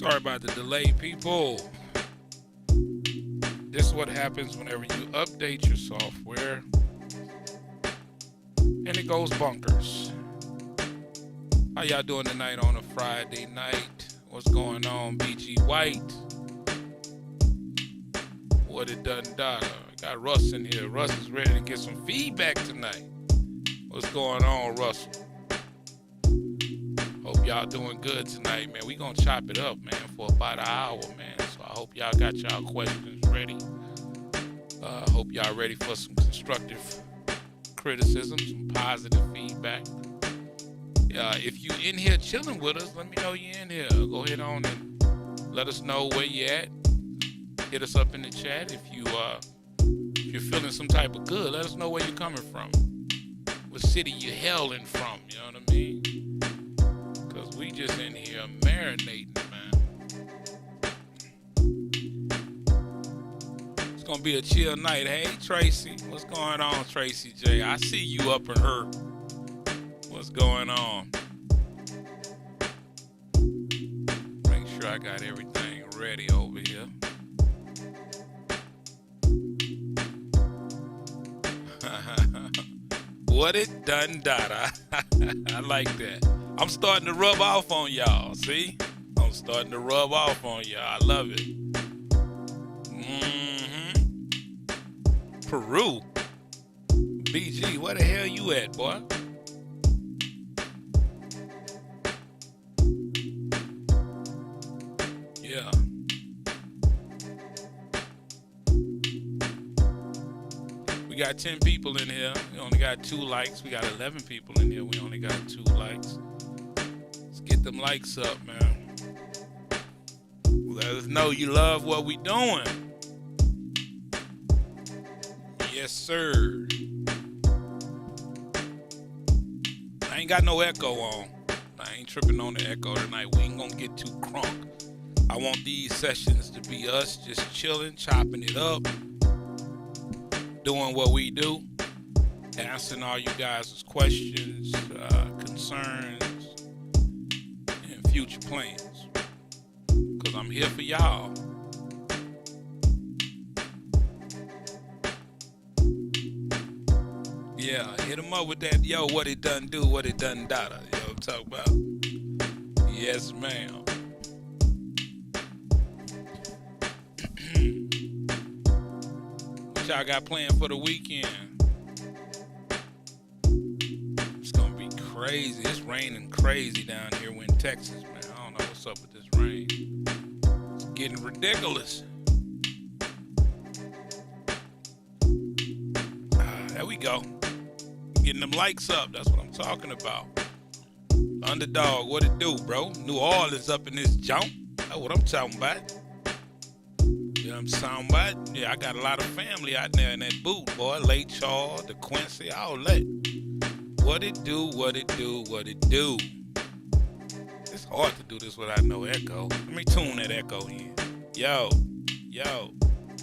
Sorry about the delay, people. This is what happens whenever you update your software and it goes bonkers. How y'all doing tonight on a Friday night? What's going on, BG White? What it done, Dada? Got Russ in here. Russ is ready to get some feedback tonight. What's going on, Russell? Hope y'all doing good tonight, man. We gonna chop it up, man, for about an hour, man. So I hope y'all got y'all questions ready. Hope y'all ready for some constructive criticism, some positive feedback. If you in here chilling with us, let me know you in here. Go ahead on and let us know where you at. Hit us up in the chat if you're feeling some type of good. Let us know where you're coming from. What city you hailing from, you know what I mean? Because we just in here marinating, man. It's going to be a chill night. Hey, Tracy. What's going on, Tracy J? I see you up and hurt. What's going on? Make sure I got everything ready over here. What it done, Dada. I like that. I'm starting to rub off on y'all. See? I'm starting to rub off on y'all. I love it. Peru. BG, where the hell you at, boy? Yeah. We got 10 people in here. We only got 2 likes. We got 11 people in here. We only got 2 likes. Let's get them likes up, man. Let us know you love what we doing. Yes, sir. I ain't got no echo on. I ain't tripping on the echo tonight. We ain't gonna get too crunk. I want these sessions to be us just chilling, chopping it up, doing what we do, answering all you guys' questions, concerns, and future plans. Because I'm here for y'all. Yeah, hit them up with that, yo, what it done do, what it done dada. You know what I'm talking about? Yes, ma'am. What y'all got planned for the weekend? It's gonna be crazy. It's raining crazy down here in Texas, man. I don't know what's up with this rain. It's getting ridiculous. There we go. Getting them likes up. That's what I'm talking about. Underdog, what it do, bro? New Orleans up in this jump. That's what I'm talking about. You know what I'm talking about? Yeah, I got a lot of family out there in that boot, boy. Lake Charles, the Quincy, all that. What it do, what it do, what it do. It's hard to do this without no echo. Let me tune that echo in. Yo, yo,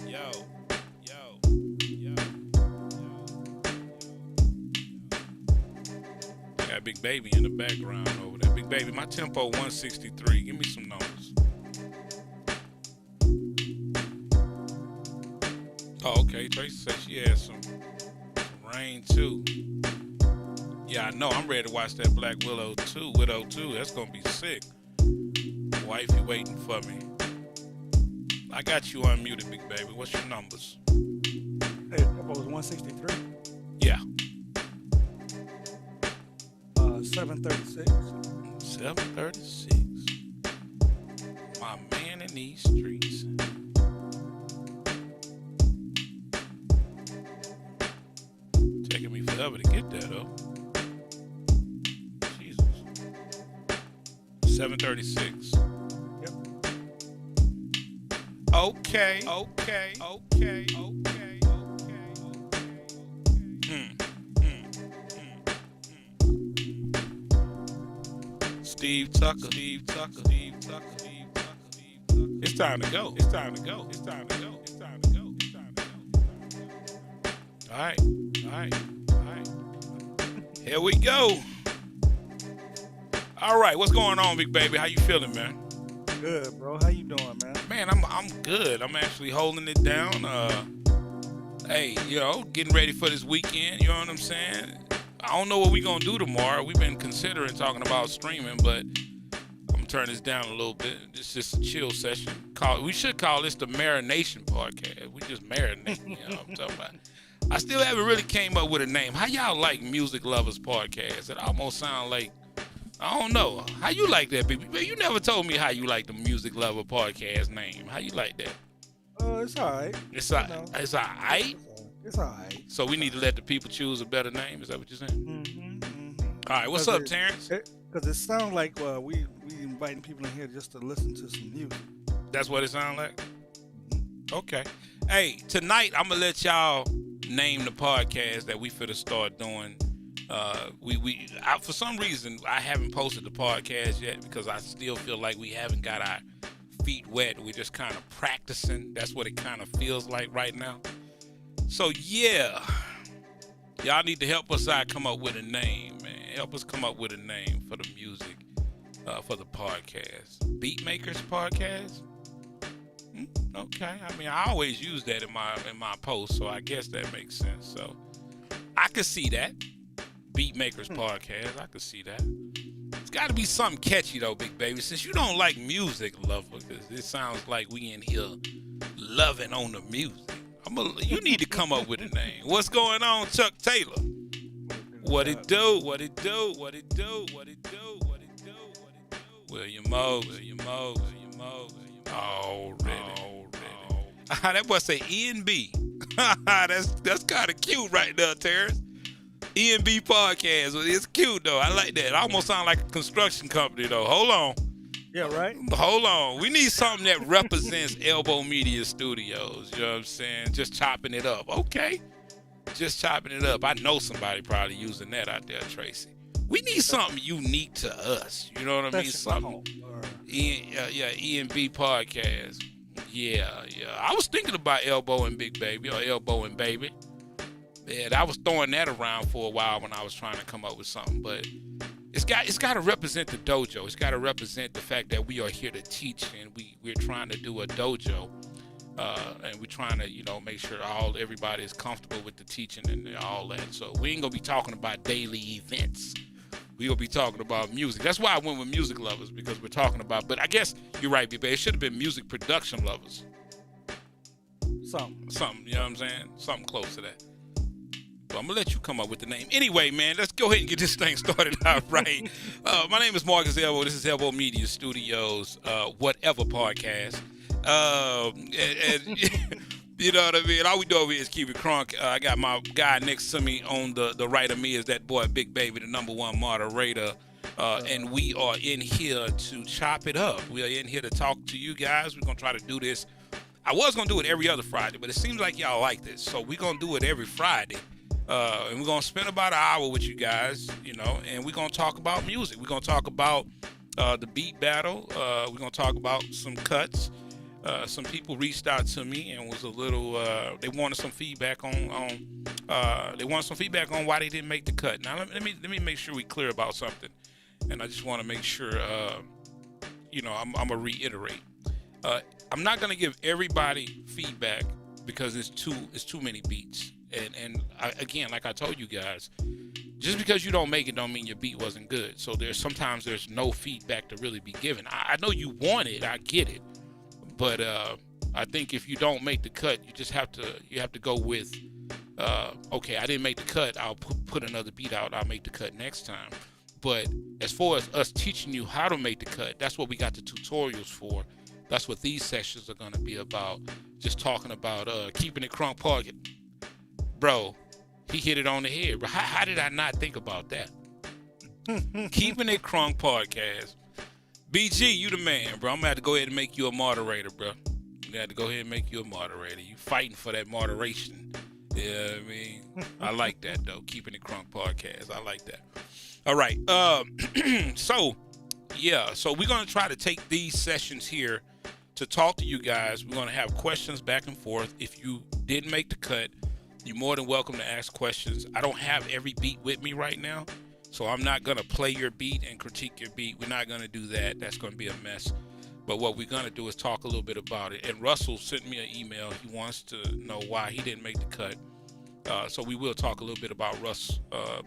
yo, yo, yo. I got Big Baby in the background over there. Big Baby, my tempo 163. Give me some numbers. Oh, okay. Tracy said she had some rain too. Yeah, I know. I'm ready to watch that Black Widow 2. That's gonna be sick. Wifey waiting for me. I got you unmuted, Big Baby. What's your numbers? Hey, tempo was 163. Yeah. 736. 736. My man in these streets. Taking me forever to get there, though. Jesus. 736. Yep. Okay. Steve Tucker. It's time to go. All right. Here we go. All right, what's going on, Big Baby? How you feeling, man? Good, bro. How you doing, man? Man, I'm good. I'm actually holding it down. Hey, getting ready for this weekend. You know what I'm saying? I don't know what we're gonna do tomorrow. We've been considering talking about streaming, but I'm gonna turn this down a little bit. This is just a chill session. We should call this the Marination Podcast. We just marinate. You know what I'm talking about? I still haven't really came up with a name. How y'all like Music Lovers Podcast? It almost sounds like, I don't know. How you like that, baby? You never told me how you like the Music Lover Podcast name. How you like that? It's all right. It's all right? It's all right. So we need to let the people choose a better name? Is that what you're saying? Mm-hmm. All right, what's up, Terrence? Because it sounds like we inviting people in here just to listen to some music. That's what it sounds like? Okay. Hey, tonight I'm going to let y'all name the podcast that we finna start doing. For some reason I haven't posted the podcast yet because I still feel like we haven't got our feet wet. We're just kind of practicing. That's what it kind of feels like right now. So yeah, y'all need to help us out, come up with a name, man. Help us come up with a name for the music, for the podcast. BeatMakers Podcast. Okay, I mean I always use that in my posts, so I guess that makes sense. So I could see that. BeatMakers Podcast, I could see that. It's got to be something catchy though, big baby. Since you don't like music, lover, because it sounds like we in here loving on the music. You need to come up with a name. What's going on, Chuck Taylor? What it do? What it do? What it do? What it do? What it do? What it do? William Mose. Already. That boy say E&B. That's kind of cute right there, Terrence. E&B Podcast. It's cute though. I like that. It almost sounds like a construction company though. Hold on. Yeah, right? Hold on. We need something that represents elbowmedia Studios. You know what I'm saying? Just chopping it up. Okay. Just chopping it up. I know somebody probably using that out there, Tracy. We need something unique to us. You know what I mean? Something. E&B Podcast. Yeah. I was thinking about Elbow and Big Baby or Elbow and Baby. Yeah, I was throwing that around for a while when I was trying to come up with something, but it's got to represent the dojo. It's got to represent the fact that we are here to teach, and we're trying to do a dojo, and we're trying to make sure everybody is comfortable with the teaching and all that. So we ain't gonna be talking about daily events. We gonna be talking about music. That's why I went with Music Lovers, because we're talking about. But I guess you're right, B-Bay. It should have been Music Production Lovers. Something. You know what I'm saying? Something close to that. But I'm going to let you come up with the name. Anyway, man, let's go ahead and get this thing started out right. My name is Marcus Elbow. This is Elbow Media Studios, whatever podcast. And you know what I mean? All we do over here is keep it crunk. I got my guy next to me on the right of me is that boy, Big Baby, the #1 moderator. And we are in here to chop it up. We are in here to talk to you guys. We're going to try to do this. I was going to do it every other Friday, but it seems like y'all like this. So we're going to do it every Friday. And we're going to spend about an hour with you guys, and we're going to talk about music. We're going to talk about the beat battle. We're going to talk about some cuts. Some people reached out to me and was a little, they wanted some feedback on why they didn't make the cut. Now, let me make sure we clear about something. And I just want to make sure, I'm going to reiterate. I'm not going to give everybody feedback because it's too many beats. And again, like I told you guys, just because you don't make it don't mean your beat wasn't good. So sometimes there's no feedback to really be given. I know you want it, I get it, but I think if you don't make the cut, you have to go with okay, I didn't make the cut, I'll put another beat out, I'll make the cut next time. But as far as us teaching you how to make the cut, that's what we got the tutorials for. That's what these sessions are going to be about. Just talking about keeping it crunk podcast. Bro, he hit it on the head. Bro, how did I not think about that? Keeping It Krunk Podcast. BG, you the man, bro. I'm going to have to go ahead and make you a moderator, bro. I'm going to have to go ahead and make you a moderator. You fighting for that moderation. Yeah, I mean, I like that, though. Keeping It Krunk Podcast. I like that. All right. So we're going to try to take these sessions here to talk to you guys. We're going to have questions back and forth. If you didn't make the cut, you're more than welcome to ask questions. I don't have every beat with me right now, so I'm not going to play your beat and critique your beat. We're not going to do that. That's going to be a mess. But what we're gonna do is talk a little bit about it. And Russell sent me an email. He wants to know why he didn't make the cut. So we will talk a little bit about Russ'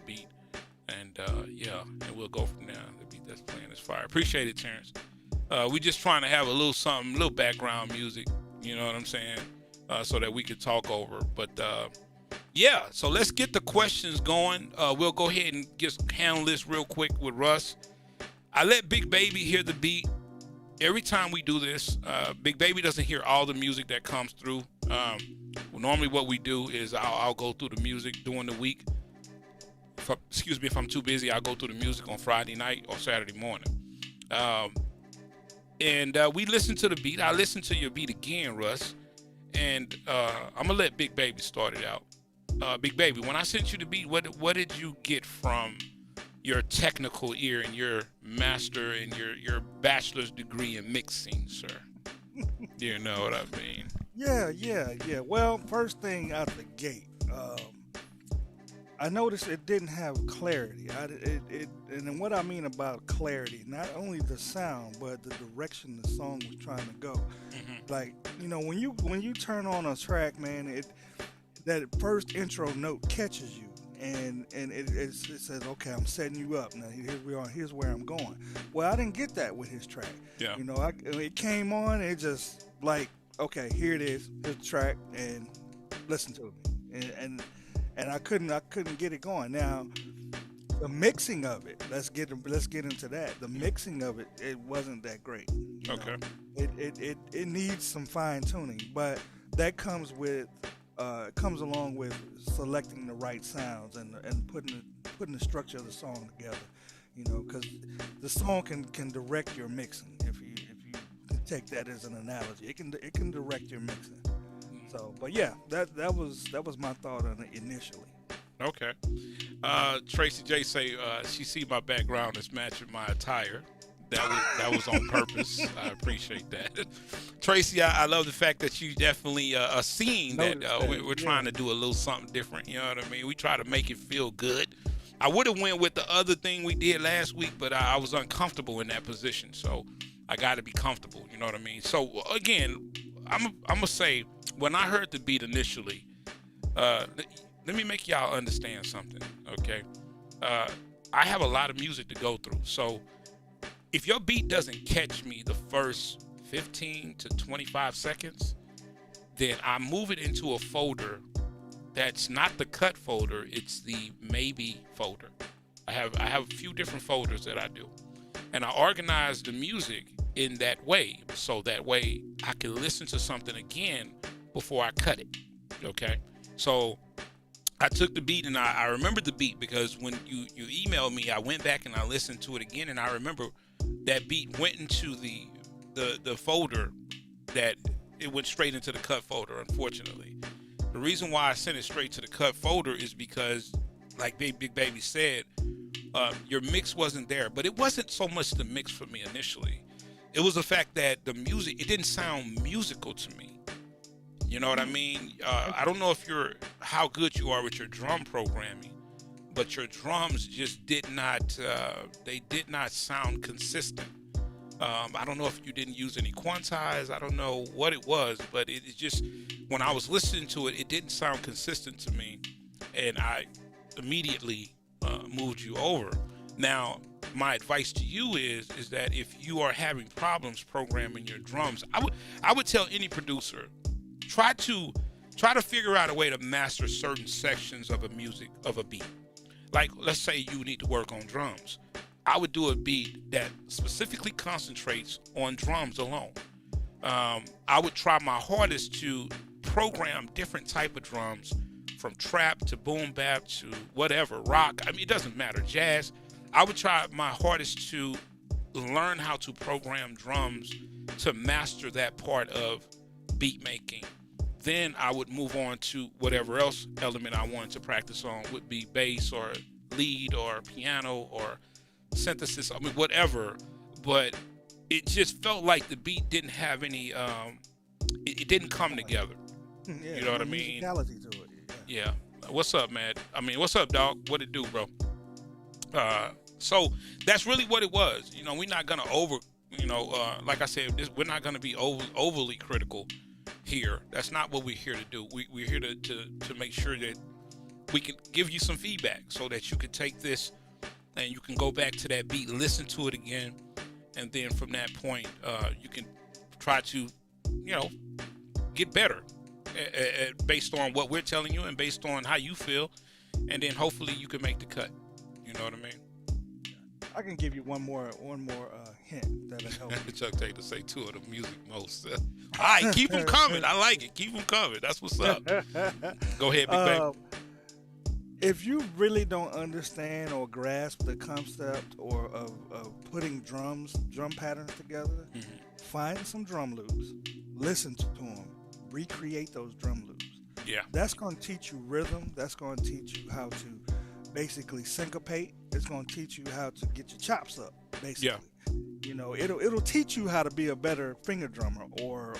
beat, and and we'll go from there. The beat that's playing is fire. Appreciate it, Terrence. We just trying to have a little something, little background music. You know what I'm saying? So that we could talk over. But so let's get the questions going. We'll go ahead and just handle this real quick with Russ. I let Big Baby hear the beat. Every time we do this, Big Baby doesn't hear all the music that comes through. Normally what we do is I'll go through the music during the week. If I'm too busy, I'll go through the music on Friday night or Saturday morning. We listen to the beat. I listen to your beat again, Russ. And I'm going to let Big Baby start it out. Big Baby, when I sent you the beat, what did you get from your technical ear and your master and your bachelor's degree in mixing, sir? You know what I mean? Yeah. Well, first thing out the gate, I noticed it didn't have clarity. And what I mean about clarity, not only the sound, but the direction the song was trying to go. Mm-hmm. Like, when you turn on a track, man, that first intro note catches you. And it says, okay, I'm setting you up. Now, here we are. Here's where I'm going. Well, I didn't get that with his track. Yeah. It came on. It just like, okay, here it is. Here's the track, and listen to it. And I couldn't get it going. Now, the mixing of it. Let's get into that. The mixing of it wasn't that great. Okay. It needs some fine tuning, but that comes along with selecting the right sounds and putting the structure of the song together, because the song can direct your mixing. If you take that as an analogy, it can direct your mixing. So, but yeah, that was my thought on it initially. Okay. Tracy J say she see my background is matching my attire. That was on purpose. I appreciate that. Tracy, I love the fact that you definitely are seeing that we're trying to do a little something different. You know what I mean? We try to make it feel good. I would have went with the other thing we did last week, but I was uncomfortable in that position. So I got to be comfortable. You know what I mean? So again, I'm going to say, when I heard the beat initially, let me make y'all understand something, okay? I have a lot of music to go through. So if your beat doesn't catch me the first 15 to 25 seconds, then I move it into a folder that's not the cut folder, it's the maybe folder. I have a few different folders that I do. And I organize the music in that way, so that way I can listen to something again before I cut it, okay? So I took the beat, and I remembered the beat because when you emailed me, I went back and I listened to it again, and I remember that beat went into the folder that it went straight into the cut folder, unfortunately. The reason why I sent it straight to the cut folder is because, like Big Baby said, your mix wasn't there. But it wasn't so much the mix for me initially. It was the fact that the music, it didn't sound musical to me. You know what I mean? I don't know how good you are with your drum programming, but your drums just did not sound consistent. I don't know if you didn't use any quantize. I don't know what it was, but it just, when I was listening to it, it didn't sound consistent to me, and I immediately moved you over. Now, my advice to you is that if you are having problems programming your drums, I would tell any producer, try to figure out a way to master certain sections of a beat. Like, let's say you need to work on drums. I would do a beat that specifically concentrates on drums alone. I would try my hardest to program different type of drums, from trap to boom bap to whatever, rock. I mean, it doesn't matter, jazz. I would try my hardest to learn how to program drums to master that part of beat making. Then I would move on to whatever else element I wanted to practice on, would be bass or lead or piano or synthesis, I mean, whatever. But it just felt like the beat didn't have any, it didn't come together. Yeah, you know what I mean? Musicality to it. Yeah. What's up, man? I mean, what's up, dog? What it do, bro? So that's really what it was. You know, we're not gonna like I said, we're not going to be overly critical here. That's not what we're here to do. We're here to make sure that we can give you some feedback so that you can take this and you can go back to that beat, listen to it again, and then from that point, you can try to, get better based on what we're telling you and based on how you feel, and then hopefully you can make the cut. You know what I mean? I can give you one more hint that'll help. Chuck Taylor say two of the music most. All right, keep them coming. I like it. Keep them coming. That's what's up. Go ahead, Big Baby. If you really don't understand or grasp the concept of putting drum patterns together, find some drum loops, listen to them, recreate those drum loops. Yeah. That's going to teach you rhythm. That's going to teach you how to basically syncopate. It's going to teach you how to get your chops up, basically. Yeah. It'll teach you how to be a better finger drummer or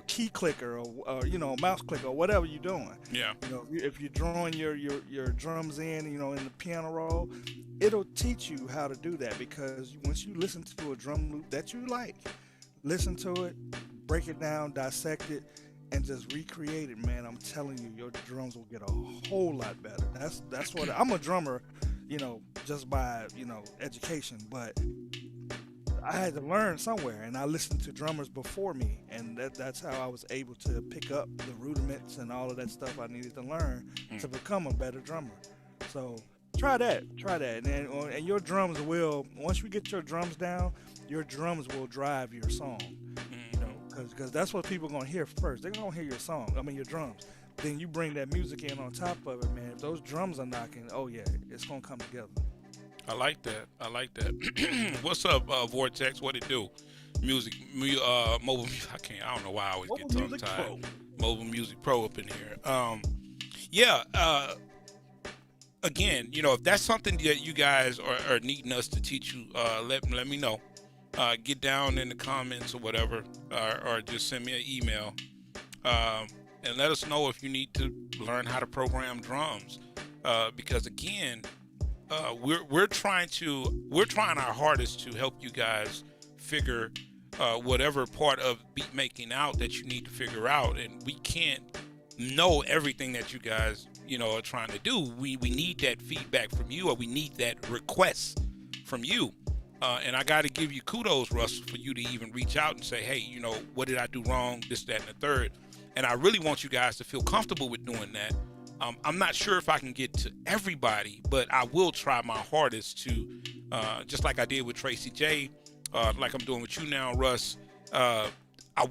key clicker or mouse clicker or whatever you're doing. Yeah. If you're drawing your drums in the piano roll, it'll teach you how to do that, because once you listen to a drum loop that you like, listen to it, break it down, dissect it, and just recreate it, man. I'm telling you, your drums will get a whole lot better. That's what I'm a drummer, just by education, but I had to learn somewhere, and I listened to drummers before me, and that's how I was able to pick up the rudiments and all of that stuff I needed to learn to become a better drummer. So try that, and your drums will, once you get your drums down, your drums will drive your song, because that's what people are going to hear first. They're going to hear your drums. Then you bring that music in on top of it, man. If those drums are knocking, oh yeah, it's going to come together. I like that. What's up, Vortex? What it do? Mobile music. I don't know why I always get tongue-tied. Mobile Music Pro up in here. Again, if that's something that you guys are needing us to teach you, let me know. Get down in the comments or whatever, or just send me an email, and let us know if you need to learn how to program drums, because again, we're trying our hardest to help you guys figure whatever part of beat making out that you need to figure out, and we can't know everything that you guys are trying to do. We need that feedback from you, or we need that request from you. And I got to give you kudos, Russ, for you to even reach out and say, hey, what did I do wrong, this, that, and the third. And I really want you guys to feel comfortable with doing that. I'm not sure if I can get to everybody, but I will try my hardest to, just like I did with Tracy J, like I'm doing with you now, Russ. I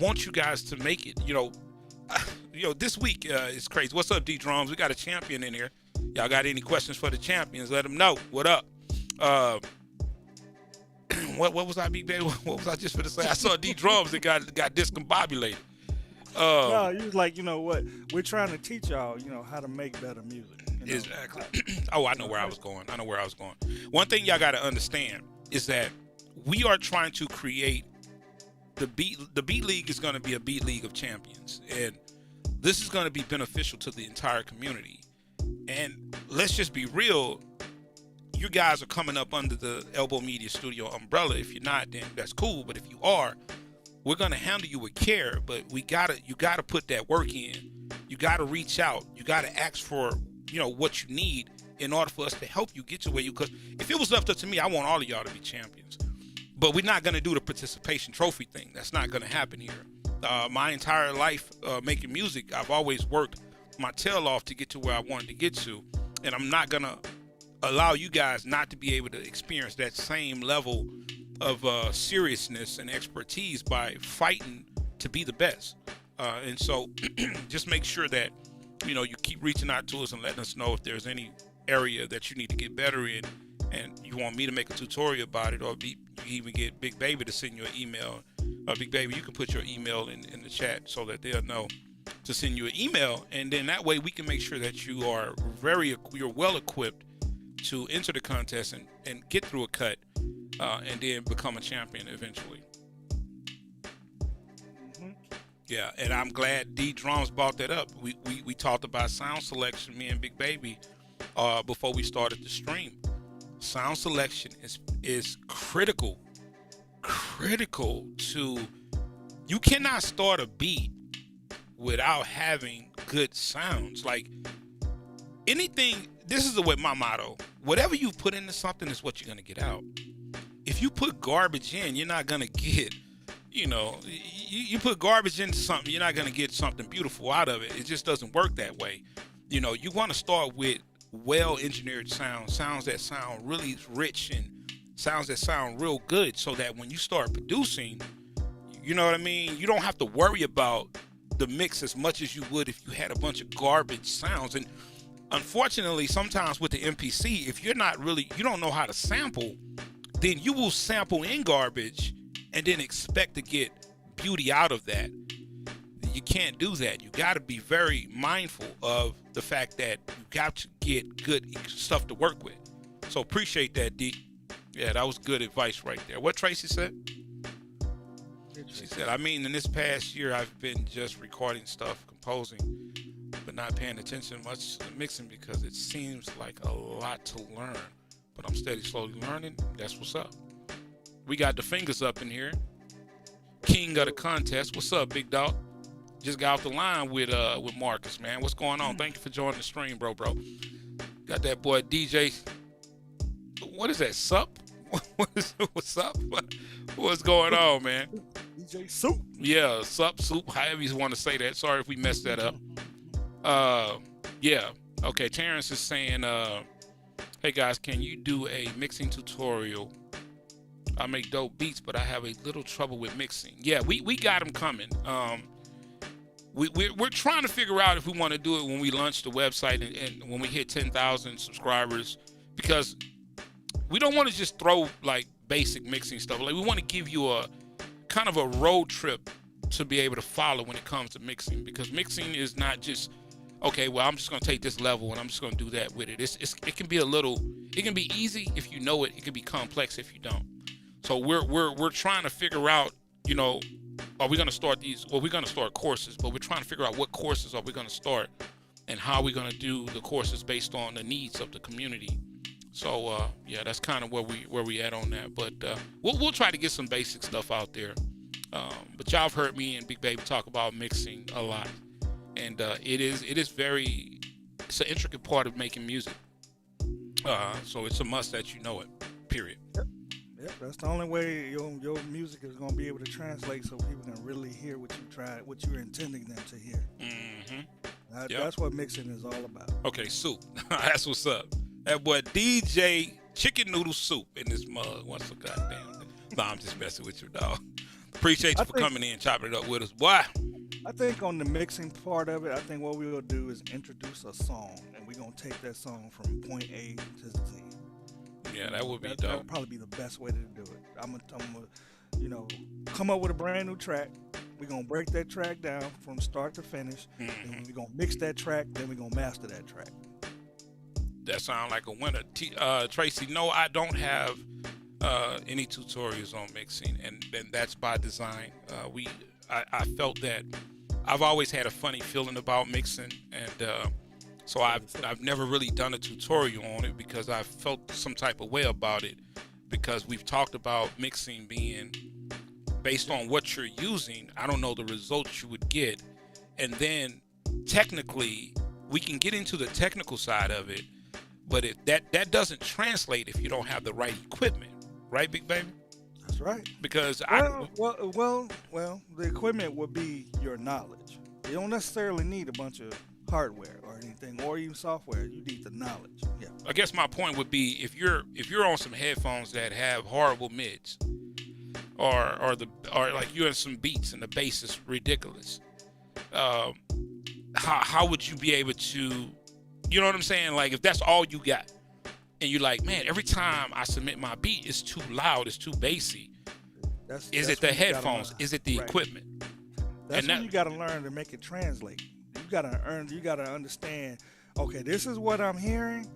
want you guys to make it. This week is crazy. What's up, D Drums? We got a champion in here. Y'all got any questions for the champions? Let them know. What up? What was I, Big Baby? What was I just gonna say? I saw D Drums that got discombobulated. No, you was like, what? We're trying to teach y'all, how to make better music. Exactly. Oh, I know where I was going. One thing y'all got to understand is that we are trying to create the Beat League is going to be a Beat League of champions, and this is going to be beneficial to the entire community. And let's just be real. You guys are coming up under the Elbow Media Studio umbrella. If you're not, then that's cool. But if you are, we're gonna handle you with care. But you gotta put that work in. You gotta reach out. You gotta ask for what you need in order for us to help you get to where you. Because if it was left up to me, I want all of y'all to be champions. But we're not gonna do the participation trophy thing. That's not gonna happen here. My entire life making music, I've always worked my tail off to get to where I wanted to get to, and I'm not gonna allow you guys not to be able to experience that same level of seriousness and expertise by fighting to be the best. And so just make sure that, you keep reaching out to us and letting us know if there's any area that you need to get better in, and you want me to make a tutorial about it, or you even get Big Baby to send you an email. Big Baby, you can put your email in the chat so that they'll know to send you an email, and then that way we can make sure that you're well equipped to enter the contest and get through a cut, and then become a champion eventually. Yeah, and I'm glad D Drums brought that up. We talked about sound selection, me and Big Baby, before we started the stream. Sound selection is critical critical to, you cannot start a beat without having good sounds. Like anything, this is my motto. Whatever you put into something is what you're going to get out. If you put garbage in, you're not going to get, you put garbage into something, you're not going to get something beautiful out of it. It just doesn't work that way. You want to start with well-engineered sounds that sound really rich and sounds that sound real good, so that when you start producing, you know what I mean, you don't have to worry about the mix as much as you would if you had a bunch of garbage sounds. And unfortunately, sometimes with the MPC, if you don't know how to sample, then you will sample in garbage and then expect to get beauty out of that. You can't do that. You got to be very mindful of the fact that you got to get good stuff to work with. So appreciate that, D. Yeah, that was good advice right there. What Tracy said? She said, in this past year, I've been just recording stuff, composing, but not paying attention much to mixing because it seems like a lot to learn. But I'm slowly learning. That's what's up. We got the fingers up in here. King of the contest. What's up, big dog? Just got off the line with Marcus, man. What's going on? Thank you for joining the stream, bro. Got that boy DJ. What is that? Sup? What's up? What's going on, man? DJ Soup. Yeah, Sup, Soup. However you want to say that. Sorry if we messed that up. Yeah. Okay. Terrence is saying, hey guys, can you do a mixing tutorial? I make dope beats, but I have a little trouble with mixing. Yeah, we got them coming. We're trying to figure out if we want to do it when we launch the website and when we hit 10,000 subscribers, because we don't want to just throw like basic mixing stuff. Like we want to give you a kind of a road trip to be able to follow when it comes to mixing, because mixing is not just, okay, well, I'm just going to take this level and I'm just going to do that with it. It can be it can be easy if you know it. It can be complex if you don't. So we're trying to figure out, are we going to start we're going to start courses, but we're trying to figure out what courses are we going to start and how we're going to do the courses based on the needs of the community. So, yeah, that's kind of where we at on that. But we'll try to get some basic stuff out there. But y'all have heard me and Big Baby talk about mixing a lot. And it's an intricate part of making music. So it's a must that you know it, period. Yep, that's the only way your music is going to be able to translate so people can really hear what you're intending them to hear. Mm-hmm. That's what mixing is all about. Okay, Soup. That's what's up. That boy DJ Chicken Noodle Soup in this mug. What's the goddamn thing? No, I'm just messing with you, dog. Appreciate you for coming in, chopping it up with us. Boy. I think on the mixing part of it, I think what we will do is introduce a song, and we're going to take that song from point A to Z. Yeah, that would be dope. That would probably be the best way to do it. I'm gonna come up with a brand new track. We're gonna break that track down from start to finish, and we're gonna mix that track. Then we're gonna master that track. That sounds like a winner. Tracy, no, I don't have any tutorials on mixing, and that's by design. I felt that I've always had a funny feeling about mixing, and so I've never really done a tutorial on it because I felt some type of way about it, because we've talked about mixing being based on what you're using. I don't know the results you would get, and then technically we can get into the technical side of it, but if that doesn't translate if you don't have the right equipment, right, Big Baby? That's right. Because the equipment would be your knowledge. You don't necessarily need a bunch of hardware or anything, or even software. You need the knowledge. Yeah. I guess my point would be if you're on some headphones that have horrible mids, or like you're in some beats and the bass is ridiculous, how would you be able to, you know what I'm saying? Like if that's all you got, and you're like, man, every time I submit my beat, it's too loud, it's too bassy. Is it the headphones? Is it the equipment? That's when you got to learn to make it translate. You gotta understand, okay, this is what I'm hearing,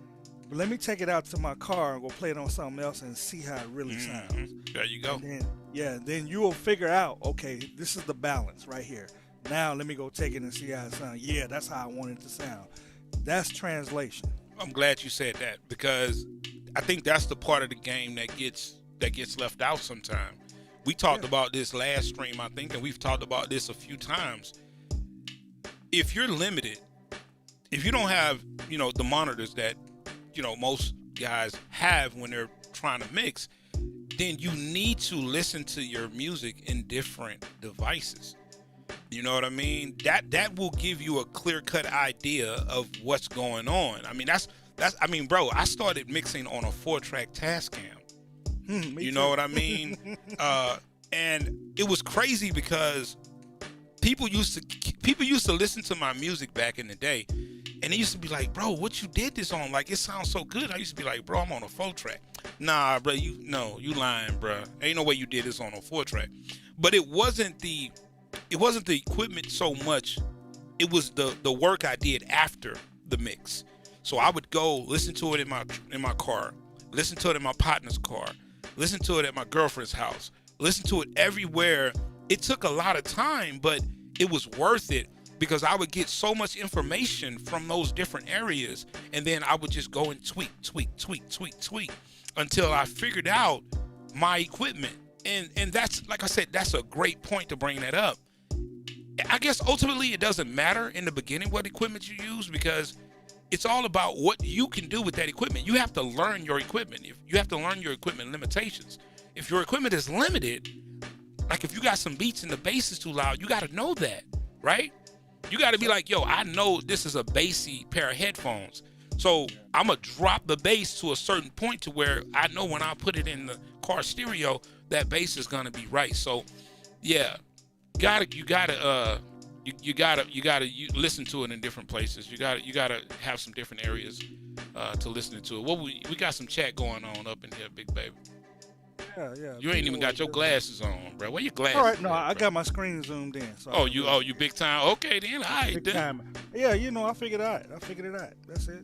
but let me take it out to my car and go play it on something else and see how it really sounds. There you go. Then you will figure out, okay, this is the balance right here. Now let me go take it and see how it sounds. Yeah, that's how I want it to sound. That's translation. I'm glad you said that, because I think that's the part of the game that gets left out sometimes. We talked about this last stream, I think, and we've talked about this a few times. If you're limited, if you don't have, the monitors that, most guys have when they're trying to mix, then you need to listen to your music in different devices. You know what I mean? That will give you a clear-cut idea of what's going on. I mean, bro, I started mixing on a 4-track Tascam. You know what I mean? And it was crazy because people used to listen to my music back in the day, and they used to be like, bro, what you did this on? Like, it sounds so good. I used to be like, bro, I'm on a 4-track. Nah, bro, you lying, bro. Ain't no way you did this on a 4-track. But it wasn't the equipment so much. It was the work I did after the mix. So I would go listen to it in my car, listen to it in my partner's car, listen to it at my girlfriend's house, listen to it everywhere. It took a lot of time, but it was worth it because I would get so much information from those different areas, and then I would just go and tweak until I figured out my equipment. And that's, like I said, that's a great point to bring that up. I guess ultimately it doesn't matter in the beginning what equipment you use, because it's all about what you can do with that equipment. You have to learn your equipment. You have to learn your equipment limitations. If your equipment is limited, like if you got some beats and the bass is too loud, you got to know that, right? You got to be like, yo, I know this is a bassy pair of headphones, so I'm going to drop the bass to a certain point to where I know when I put it in the car stereo, that bass is going to be right. So, yeah, you gotta listen to it in different places. You gotta have some different areas to listen to it. Well, we got some chat going on up in here, big baby. Yeah. You ain't even got your glasses on, bro. Where your glasses? All right, no, at, I got my screen zoomed in. So you big time. Okay, then, all right. Big time. Yeah, I figured it out. That's it.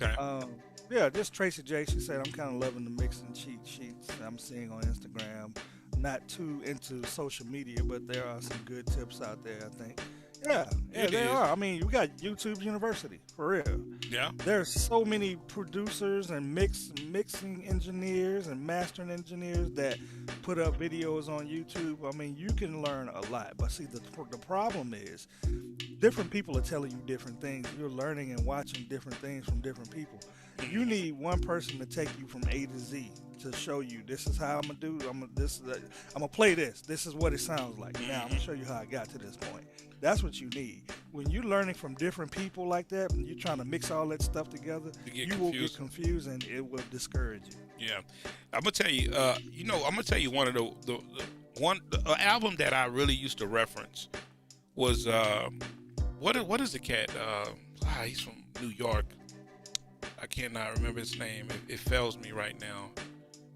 Okay. Yeah, just Tracy J. She said, I'm kind of loving the mixing cheat sheets I'm seeing on Instagram. Not too into social media, but there are some good tips out there, I think. Yeah, there are. I mean, you got YouTube University, for real. Yeah. There's so many producers and mixing engineers and mastering engineers that put up videos on YouTube. I mean, you can learn a lot. But see, the problem is different people are telling you different things. You're learning and watching different things from different people. You need one person to take you from A to Z to show you this is how I'm gonna do. I'm gonna play this. This is what it sounds like. Now I'm gonna show you how I got to this point. That's what you need. When you're learning from different people like that, and you're trying to mix all that stuff together, you will get confused, and it will discourage you. Yeah, I'm gonna tell you. I'm gonna tell you one of the album that I really used to reference was what is the cat? He's from New York. I cannot remember his name. It fails me right now.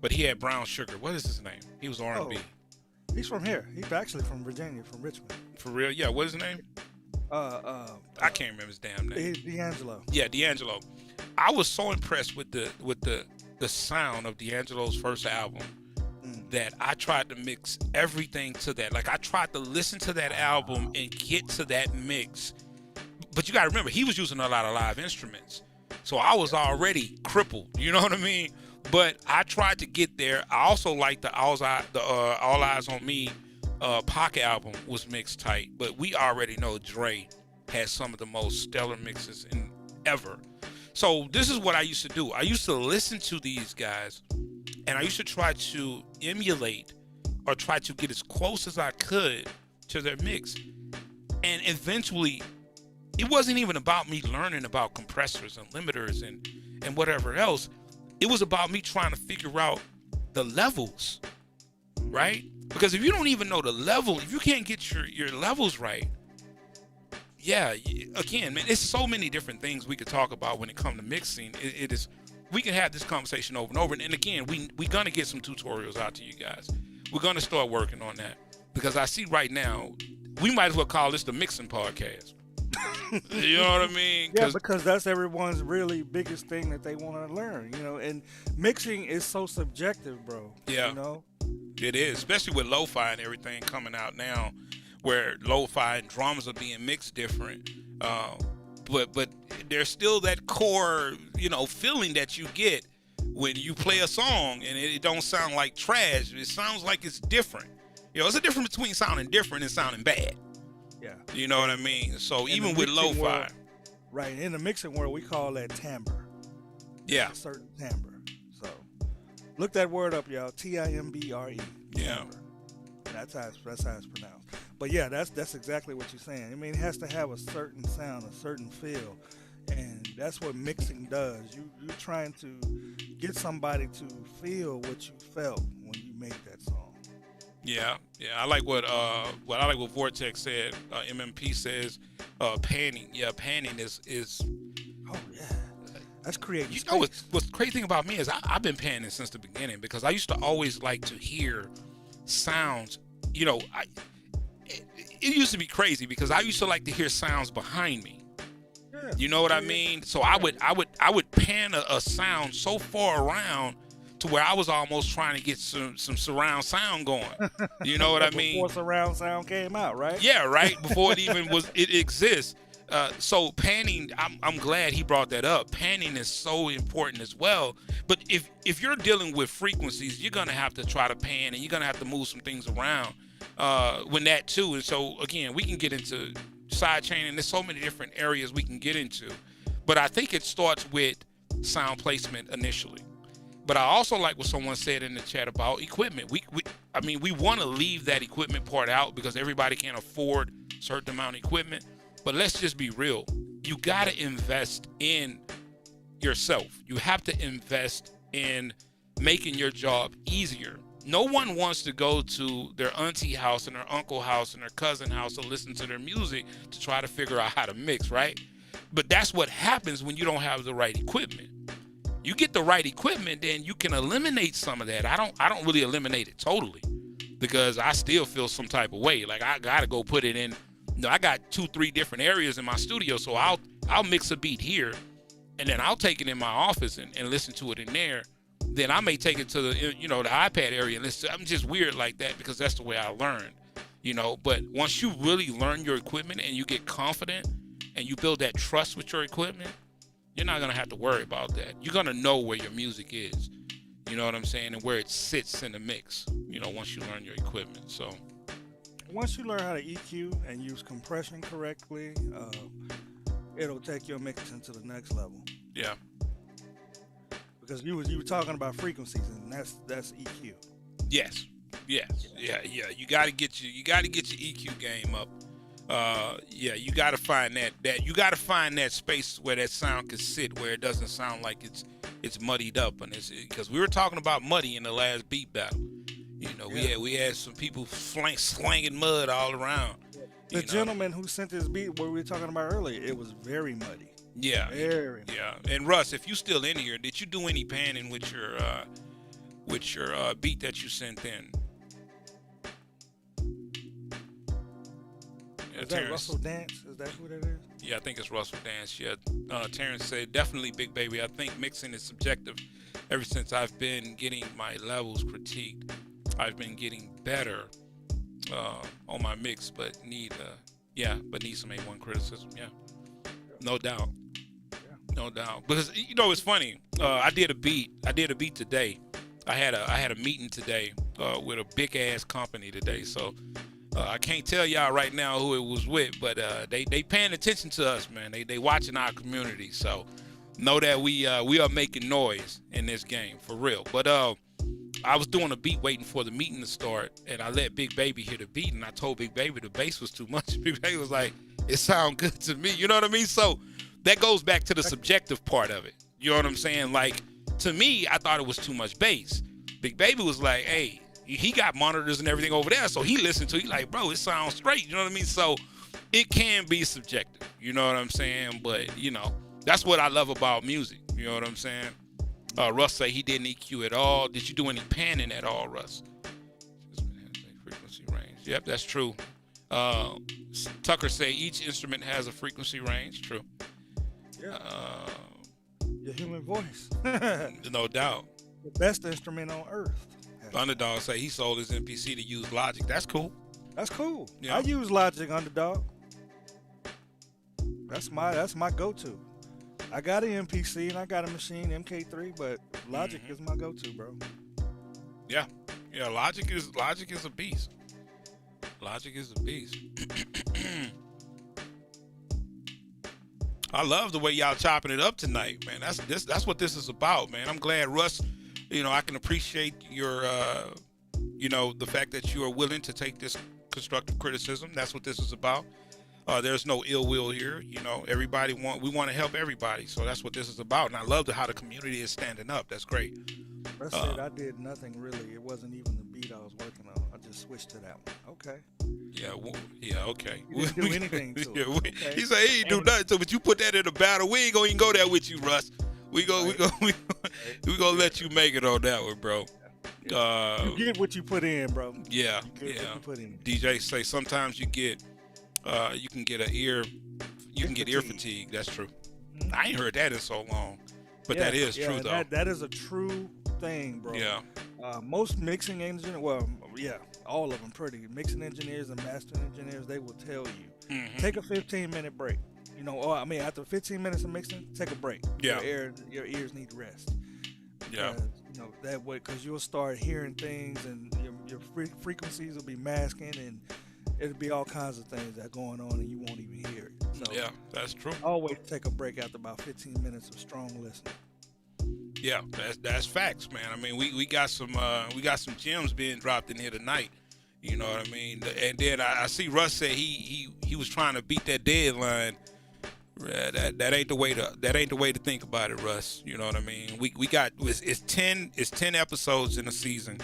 But he had brown sugar. What is his name? He was R&B. He's from here. He's actually from Virginia, from Richmond. For real? Yeah. What is his name? I can't remember his damn name. D'Angelo. Yeah, D'Angelo. I was so impressed with the sound of D'Angelo's first album that I tried to mix everything to that. Like, I tried to listen to that album and get to that mix. But you got to remember, he was using a lot of live instruments. So I was already crippled, you know what I mean? But I tried to get there. I also liked the All Eyes on Me Pocket album was mixed tight. But we already know Dre has some of the most stellar mixes ever. So this is what I used to do. I used to listen to these guys, and I used to try to emulate or try to get as close as I could to their mix. And eventually, it wasn't even about me learning about compressors and limiters and whatever else. It was about me trying to figure out the levels, right? Because if you don't even know the level, if you can't get your levels right, yeah, again, man, there's so many different things we could talk about when it comes to mixing. It is, we can have this conversation over and over. And again, we're going to get some tutorials out to you guys. We're going to start working on that. Because I see right now, we might as well call this the mixing podcast. You know what I mean? Yeah, because that's everyone's really biggest thing that they want to learn, and mixing is so subjective, bro. Yeah. It is, especially with lo-fi and everything coming out now, where lo-fi and drums are being mixed different. But there's still that core, feeling that you get when you play a song and it don't sound like trash, it sounds like it's different. You know, it's a difference between sounding different and sounding bad. Yeah. You know what I mean? So In even the with mixing lo-fi. world, right, in the mixing world, we call that timbre. Yeah. A certain timbre. So look that word up, y'all. Timbre. Yeah. Timbre. That's how it's pronounced. But yeah, that's exactly what you're saying. I mean, it has to have a certain sound, a certain feel, and that's what mixing does. You're trying to get somebody to feel what you felt when you made that song. Yeah. I like what Vortex said. MMP says, panning. Yeah, panning is. Oh yeah, that's creating. You know what's crazy thing about me is I've been panning since the beginning because I used to always like to hear sounds. You know, it used to be crazy because I used to like to hear sounds behind me. Yeah. You know what I mean? So I would pan a sound so far around to where I was almost trying to get some surround sound going. You know what I mean? Before surround sound came out, right? Yeah, right. Before it exists. So panning, I'm glad he brought that up. Panning is so important as well. But if you're dealing with frequencies, you're gonna have to try to pan and you're gonna have to move some things around. When that too. And so again, we can get into side chaining. There's so many different areas we can get into. But I think it starts with sound placement initially. But I also like what someone said in the chat about equipment. We want to leave that equipment part out because everybody can't afford a certain amount of equipment. But let's just be real. You got to invest in yourself. You have to invest in making your job easier. No one wants to go to their auntie house and their uncle house and their cousin house to listen to their music to try to figure out how to mix, right? But that's what happens when you don't have the right equipment. You get the right equipment, then you can eliminate some of that. I don't really eliminate it totally because I still feel some type of way. Like I gotta go put it in. You know, I got 2-3 different areas in my studio, so I'll mix a beat here, and then I'll take it in my office and listen to it in there. Then I may take it to the the iPad area and listen. I'm just weird like that because that's the way I learned. But once you really learn your equipment and you get confident and you build that trust with your equipment, you're not gonna have to worry about that. You're gonna know where your music is. You know what I'm saying? And where it sits in the mix. Once you learn your equipment. So once you learn how to EQ and use compression correctly, it'll take your mixing to the next level. Yeah. Because you were talking about frequencies, and that's EQ. Yes. Yeah. You gotta get your EQ game up. You gotta find that you gotta find that space where that sound can sit, where it doesn't sound like it's muddied up, and it's because we were talking about muddy in the last beat battle. We had some people slanging mud all around. The gentleman who sent this beat, what we were talking about earlier, it was very muddy. Yeah, very muddy. Yeah. And Russ, if you still in here, did you do any panning with your beat that you sent in? Is that Russell Dance? Is that who that is? Yeah, I think it's Russell Dance. Yeah. Terrence said, definitely Big Baby. I think mixing is subjective. Ever since I've been getting my levels critiqued, I've been getting better on my mix, but need some A1 criticism. Yeah, no doubt. No doubt. Because it's funny. I did a beat today. I had a meeting today with a big ass company today. So I can't tell y'all right now who it was with, but they paying attention to us, man. They watching our community. So know that we are making noise in this game for real. But I was doing a beat waiting for the meeting to start, and I let Big Baby hear the beat, and I told Big Baby the bass was too much. Big Baby was like, it sound good to me. You know what I mean? So that goes back to the subjective part of it. You know what I'm saying? Like, to me, I thought it was too much bass. Big Baby was like, hey, he got monitors and everything over there, so he listened to it. He like, bro, it sounds straight. You know what I mean? So it can be subjective. You know what I'm saying? But, that's what I love about music. You know what I'm saying? Russ say he didn't EQ at all. Did you do any panning at all, Russ? Frequency range. Yep, that's true. Tucker say each instrument has a frequency range. True. Yeah. Your human voice. No doubt. The best instrument on earth. Underdog say he sold his MPC to use Logic. That's cool. That's cool. Yeah. I use Logic, Underdog. That's my go-to. I got an MPC and I got a machine MK3, but Logic is my go-to, bro. Yeah, Logic is a beast. Logic is a beast. I love the way y'all chopping it up tonight, man. That's what this is about, man. I'm glad, Russ. I can appreciate your, the fact that you are willing to take this constructive criticism. That's what this is about. There's no ill will here. We want to help everybody. So that's what this is about. And I love how the community is standing up. That's great. I said I did nothing really. It wasn't even the beat I was working on. I just switched to that one. Okay. Okay. You didn't do anything to it. Okay. He said he ain't do nothing. So, but you put that in a battle. We ain't gonna even go there with you, Russ. We gonna let you make it on that one, bro. You get what you put in, bro. Yeah. What you put in. DJ say sometimes you can get ear fatigue. That's true. Mm-hmm. I ain't heard that in so long, but that is true though. That is a true thing, bro. Yeah. Most mixing engineers, all of them pretty. Mixing engineers and mastering engineers, they will tell you, take a 15-minute break. After 15 minutes of mixing, take a break. Yeah. Your ears need rest. Yeah. That way, because you'll start hearing things and your frequencies will be masking and it'll be all kinds of things that are going on and you won't even hear it. So yeah, that's true. Always take a break after about 15 minutes of strong listening. Yeah, that's facts, man. I mean, we got some gems being dropped in here tonight. You know what I mean? And then I see Russ say he was trying to beat that deadline. That ain't the way to think about it, Russ. You know what I mean? We got it's 10 episodes in a season.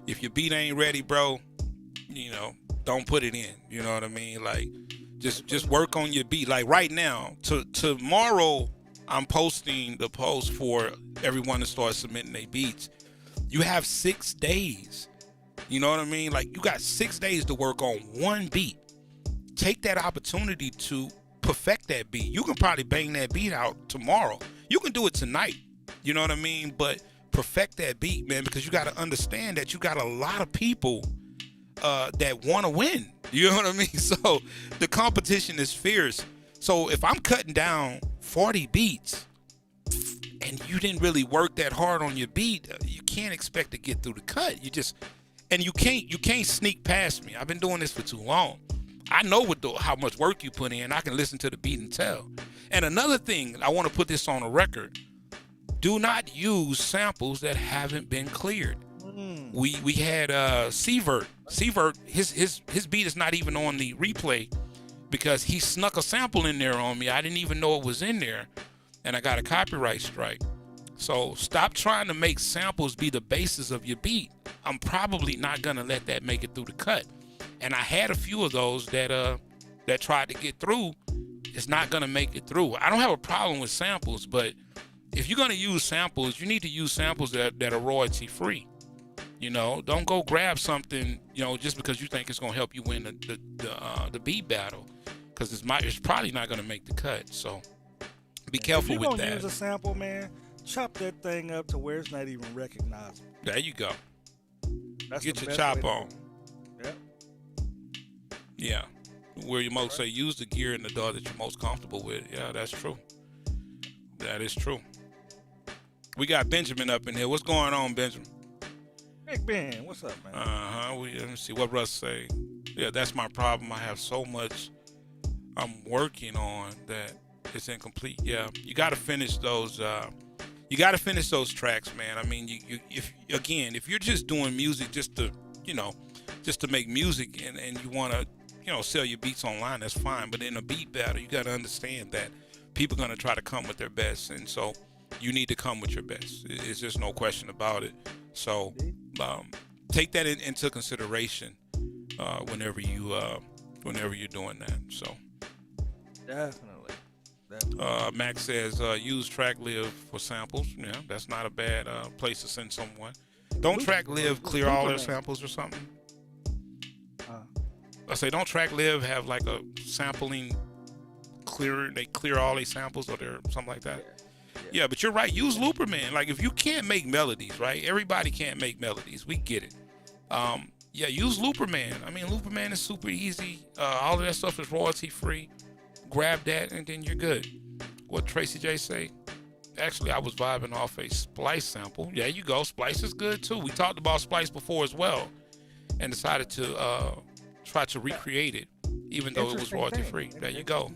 If your beat ain't ready, bro, don't put it in. You know what I mean? Like just work on your beat. Like right now, tomorrow I'm posting the post for everyone to start submitting their beats. You have 6 days. You know what I mean? Like you got 6 days to work on one beat. Take that opportunity to perfect that beat. You can probably bang that beat out tomorrow. You can do it tonight. You know what I mean? But perfect that beat, man, because you got to understand that you got a lot of people that want to win. You know what I mean? So the competition is fierce. So if I'm cutting down 40 beats and you didn't really work that hard on your beat, you can't expect to get through the cut. You can't sneak past me. I've been doing this for too long. I know how much work you put in. I can listen to the beat and tell. And another thing, I want to put this on a record. Do not use samples that haven't been cleared. We had Severt. Severt, his beat is not even on the replay because he snuck a sample in there on me. I didn't even know it was in there, and I got a copyright strike. So stop trying to make samples be the basis of your beat. I'm probably not gonna let that make it through the cut. And I had a few of those that tried to get through. It's not gonna make it through. I don't have a problem with samples, but if you're gonna use samples, you need to use samples that are royalty free. Don't go grab something, just because you think it's gonna help you win the beat battle, because it's probably not gonna make the cut. So be careful with that. If you're gonna use a sample, man, chop that thing up to where it's not even recognizable. There you go. Get your best chop on. Yep. Yeah. Where you most say use the gear in the DAW that you're most comfortable with. Yeah, that's true. That is true. We got Benjamin up in here. What's going on, Benjamin? Big Ben, what's up, man? Let me see what Russ say. Yeah, that's my problem. I have so much I'm working on that it's incomplete. Yeah, you got to finish those. You got to finish those tracks, man. I mean, if you're just doing music just to make music and you want to, sell your beats online, that's fine. But in a beat battle, you got to understand that people are going to try to come with their best. And so you need to come with your best. It's just no question about it. So take that into consideration whenever you're doing that. So definitely. Max says use TrackLive for samples. Yeah, that's not a bad place to send someone. Don't TrackLive clear all their samples or something? I say don't TrackLive have like a sampling clearer? They clear all their samples or something like that. Yeah, but you're right. Use Looperman. Like if you can't make melodies, right? Everybody can't make melodies. We get it. Use Looperman. I mean, Looperman is super easy. All of that stuff is royalty free. Grab that and then you're good. What Tracy J say? Actually, I was vibing off a Splice sample. Yeah, you go. Splice is good too. We talked about Splice before as well, and decided to try to recreate it, even though it was royalty free. There you go.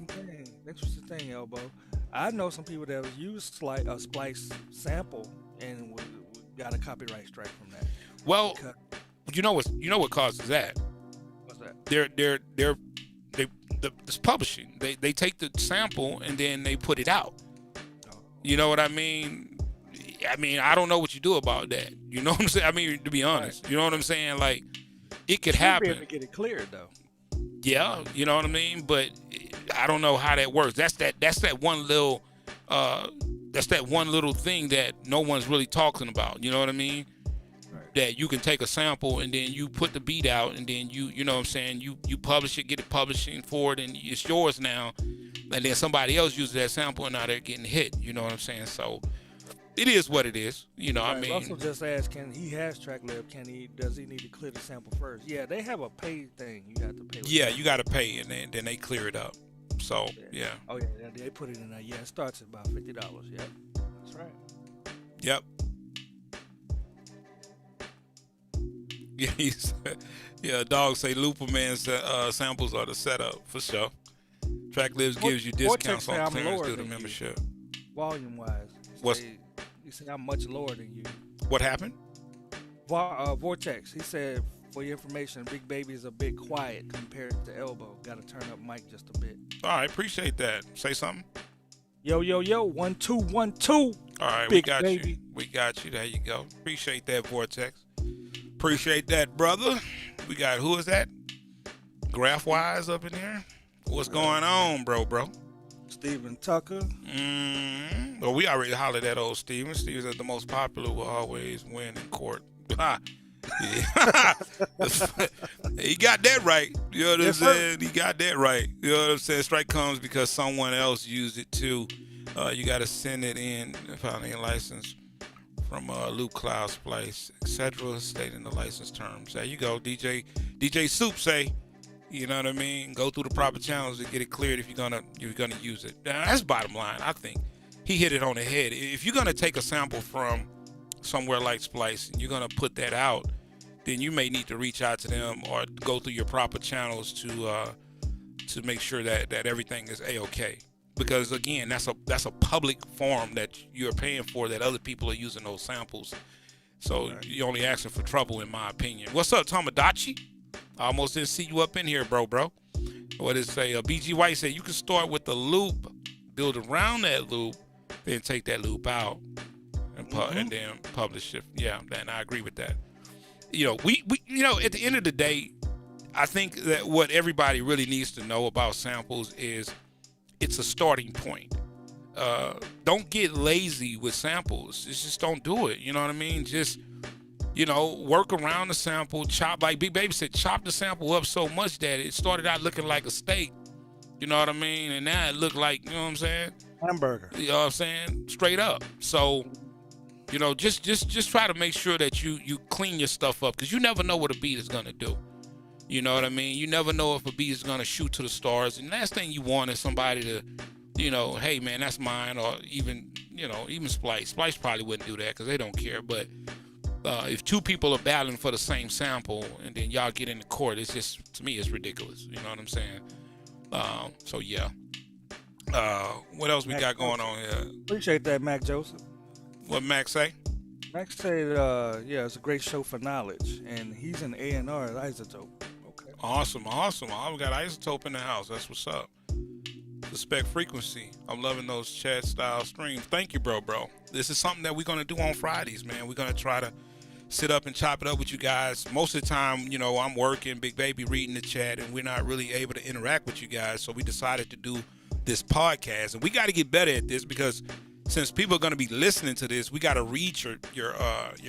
Interesting thing, Elbow. I know some people that used a Splice sample and got a copyright strike from that. Well, you know what causes that? What's that? It's publishing. They take the sample and then they put it out. You know what I mean? I don't know what you do about that. You know what I'm saying? I mean, to be honest, you know what I'm saying? Like, it could happen. Be able to get it cleared though. Yeah, you know what I mean. But I don't know how that works. That's that one little thing that no one's really talking about. You know what I mean? Right. That you can take a sample and then you put the beat out and then you know what I'm saying? You publish it, get it publishing for it, and it's yours now. And then somebody else uses that sample and now they're getting hit. You know what I'm saying? So it is what it is. You know, right. I mean. Russell just asked, he has TrackLab? Does he need to clear the sample first? Yeah, they have a paid thing. You have to pay. Yeah, you got to pay, and then they clear it up. So yeah. Oh yeah, they put it in there. Yeah, it starts at about $50. Yep, that's right. Yep. Yeah, dog say Looperman's samples are the setup for sure. TrackLabs gives you discounts on clearance through the membership. Volume wise, you say I'm much lower than you. What happened? Vortex. He said, for your information, Big Baby is a bit quiet compared to Elbow. Got to turn up mic just a bit. All right, appreciate that. Say something. Yo, 1 2 1 2. All right, we got you. We got you. There you go. Appreciate that, Vortex. Appreciate that, brother. We got, who is that? Graphwise up in here. What's going on, bro? Steven Tucker. Well, we already hollered at old Steven. Steven's at the most popular will always win in court. Yeah. He got that right. You know what I'm saying? He got that right. You know what I'm saying? Strike comes because someone else used it too. You got to send it in, filing a license from Luke Cloud's place, etc. Stating the license terms. There you go, DJ Soup say. You know what I mean? Go through the proper channels to get it cleared if you're gonna use it. Now, that's bottom line. I think he hit it on the head. If you're gonna take a sample from somewhere like Splice and you're gonna put that out, then you may need to reach out to them or go through your proper channels to make sure that everything is A-OK. Because again, that's a public forum that you're paying for, that other people are using those samples. So you're only asking for trouble, in my opinion. What's up, Tomodachi? I almost didn't see you up in here, bro. What did it say? BG White said you can start with the loop, build around that loop, then take that loop out and then publish it. Yeah, and I agree with that. You know, we at the end of the day, I think that what everybody really needs to know about samples is it's a starting point. Don't get lazy with samples. Just don't do it. You know what I mean? Just, work around the sample, chop, like Big Baby said, chop the sample up so much that it started out looking like a steak. You know what I mean? And now it looked like, you know what I'm saying? Hamburger. You know what I'm saying? Straight up. So, just try to make sure that you clean your stuff up, because you never know what a beat is going to do. You know what I mean? You never know if a beat is going to shoot to the stars. And last thing you want is somebody to, hey, man, that's mine. Or even Splice. Splice probably wouldn't do that because they don't care. But if two people are battling for the same sample and then y'all get into court, it's just, to me, it's ridiculous. You know what I'm saying? So, yeah. What else we got going on here? Appreciate that, Mac Joseph. What Mac say? Mac said, it's a great show for knowledge. And he's an A&R at Isotope. Okay. Awesome. We got Isotope in the house. That's what's up. Suspect frequency. I'm loving those chat style streams. Thank you, bro. This is something that we're going to do on Fridays, man. We're going to try to sit up and chop it up with you guys. Most of the time, I'm working, Big Baby reading the chat, and we're not really able to interact with you guys. So we decided to do this podcast, and we got to get better at this, because since people are going to be listening to this, we got to read your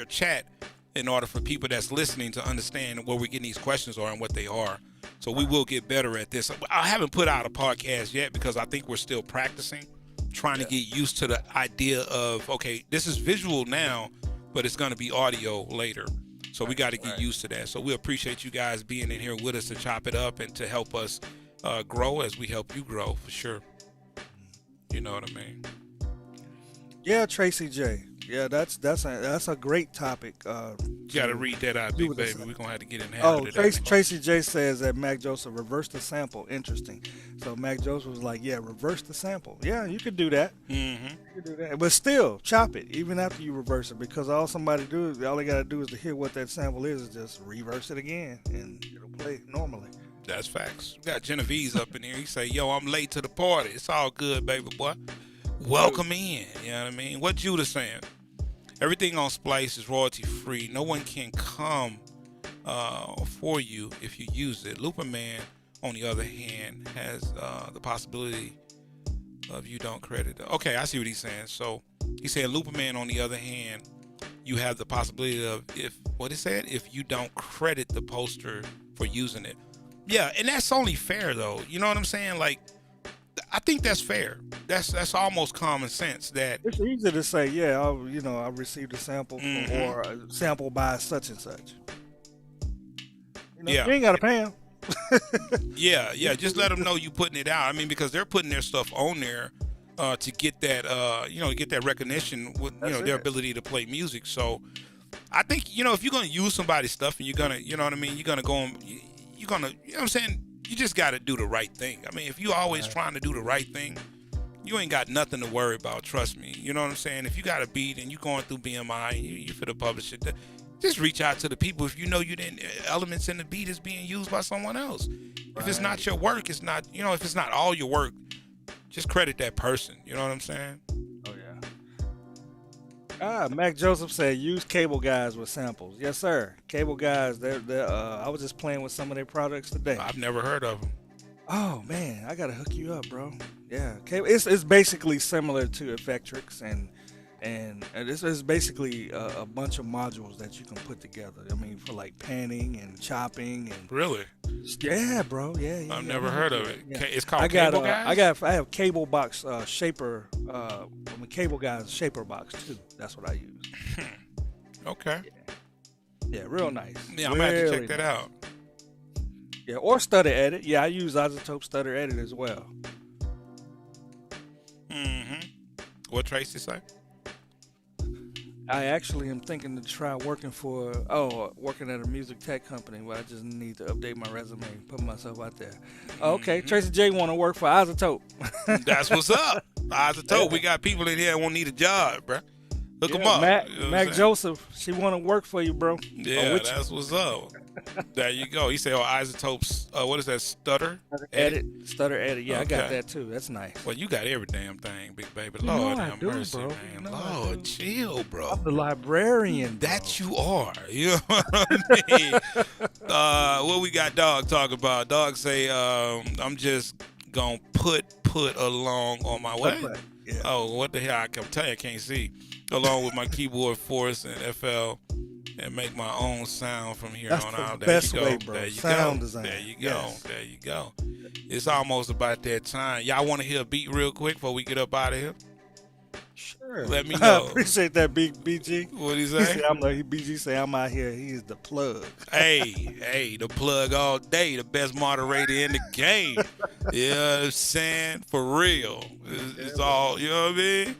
chat in order for people that's listening to understand where we're getting these questions are and what they are. So we will get better at this. I haven't put out a podcast yet because I think we're still practicing, trying to get used to the idea of, okay, this is visual now, but it's going to be audio later. So we got to get used to that. So we appreciate you guys being in here with us to chop it up and to help us grow as we help you grow, for sure. You know what I mean? Yeah, Tracy J. Yeah, that's a great topic. You got to read that out, do big with the baby. sa- We're going to have to get in the habit Oh, of that. Tracy J says that Mac Joseph reversed the sample. Interesting. So Mac Joseph was like, yeah, reverse the sample. Yeah, you could do that. Mm-hmm. You could do that. But still, chop it even after you reverse it, because all they got to do is to hear what that sample is just reverse it again, and it'll play normally. That's facts. We got Genevieve's up in here. He say, yo, I'm late to the party. It's all good, baby boy. Welcome in. You know what I mean? What Judah saying? Everything on Splice is royalty free. No one can come for you if you use it. Looperman, on the other hand, has the possibility of you don't credit. Okay, I see what he's saying. So he said, Looperman, on the other hand, you have the possibility of if you don't credit the poster for using it. Yeah, and that's only fair though. You know what I'm saying? Like, I think that's fair. That's almost common sense. That it's easy to say, yeah, I received a sample or a sample by such and such. You ain't got to pay them. yeah. Just let them know you putting it out. I mean, because they're putting their stuff on there to get that, get that recognition with their ability to play music. So I think if you're gonna use somebody's stuff and you're gonna, what I mean, you're gonna go and you're gonna, what I'm saying. You just got to do the right thing. I mean, if you always trying to do the right thing, you ain't got nothing to worry about. Trust me. You know what I'm saying? If you got a beat and you going through BMI and you for the publish it, just reach out to the people. If you know you didn't elements in the beat is being used by someone else. If it's not your work, it's not. If it's not all your work, just credit that person. You know what I'm saying? Oh yeah. Mac Joseph said use Cable Guys with samples. Yes, sir. Cable Guys. They're I was just playing with some of their products today. I've never heard of them. Oh man, I gotta hook you up, bro. Yeah, it's basically similar to Effectrix, and it's basically a bunch of modules that you can put together. I mean, for like panning and chopping and. Really? Yeah, bro. Yeah. I've never heard of it. Yeah. It's called Cable Guys? I have Cable Box Shaper. Cable Guys Shaper Box too. That's what I use. Okay. Yeah, real nice. Yeah, I'm gonna have to check that out. Yeah, or Stutter Edit. Yeah, I use Isotope Stutter Edit as well. Mm-hmm. What Tracy say? I actually am thinking to try working at a music tech company where I just need to update my resume and put myself out there. Okay, Tracy J want to work for Isotope. That's what's up. Isotope, we got people in here that won't need a job, bro. Look them up. Mac Joseph, she want to work for you, bro. Yeah, that's what's up. There you go. He said, Isotopes, what is that, Stutter Edit? Stutter Edit. Yeah, okay. I got that too. That's nice. Well, you got every damn thing, big baby. Lord have mercy, bro. Man. Lord, chill, bro. I'm the librarian, bro. That you are. You know what I mean? What we got Dog talk about? Dog say, I'm just going to put along on my way. Yeah. Oh, what the hell? I can tell you, I can't see. Along with my keyboard Force and FL, and make my own sound from here on out. There you go. Way, bro. There you sound go. Design. There you go. Yes. There you go. It's almost about that time. Y'all want to hear a beat real quick before we get up out of here? Sure. Let me know. I appreciate that, BG. What he say? BG say I'm out here. He is the plug. Hey, the plug all day. The best moderator in the game. You know what I'm saying? For real. It's all, you know what I mean?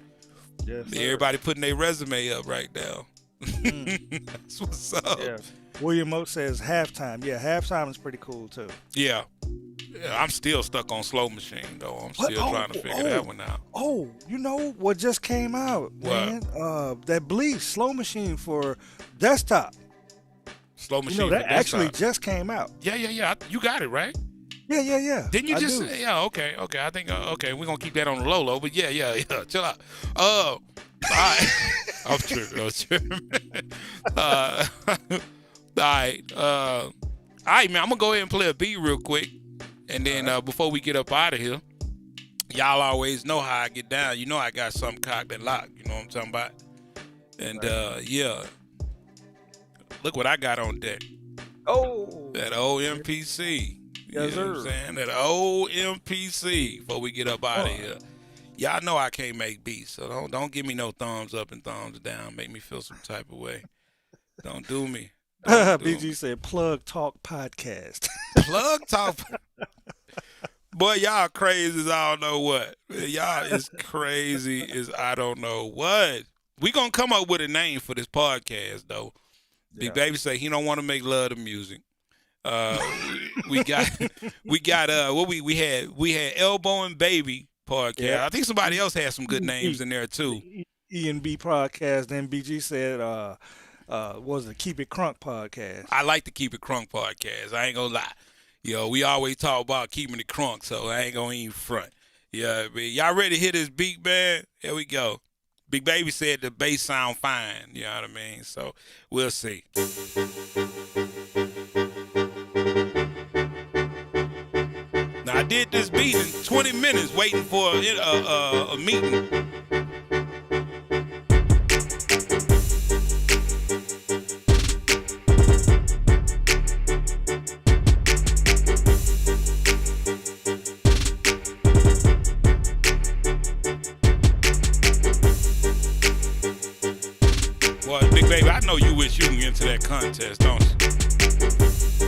Yes, everybody putting their resume up right now. That's what's up. Yeah. William Oates says halftime. Yeah, halftime is pretty cool too. Yeah. I'm still stuck on Slow Machine though. I'm still trying to figure that one out. Oh, you know what just came out, man? That Bleach Slow Machine for desktop. Slow Machine. That actually just came out. Yeah. You got it right. Yeah. Didn't you just say, yeah, okay. I think, okay, we're going to keep that on the low, but yeah, chill out. All right. I'm tripping. All right, man, I'm going to go ahead and play a beat real quick, and then before we get up out of here, y'all always know how I get down. You know I got something cocked and locked, you know what I'm talking about? And, yeah, look what I got on deck. Oh. That old MPC. Yes, you know what I'm saying? That old MPC before we get up out of here. Y'all know I can't make beats, so don't give me no thumbs up and thumbs down. Make me feel some type of way. Don't do me. BG said Plug Talk Podcast. Plug Talk. Boy, y'all crazy as I don't know what. Y'all is crazy as I don't know what. We gonna come up with a name for this podcast though. Yeah. Big Baby say he don't want to make love to music. We got what we had Elbow and Baby podcast. Yeah. I think somebody else had some good names in there too. E&B podcast. Then BG said was the Keep It Krunk podcast. I like the Keep It Krunk podcast. I ain't gonna lie. We always talk about keeping it crunk, so I ain't gonna even front. Yeah, y'all ready to hit this beat, man? Here we go. Big Baby said the bass sound fine. You know what I mean? So we'll see. Now I did this beat in 20 minutes waiting for a meeting. I know you wish you can get into that contest, don't you?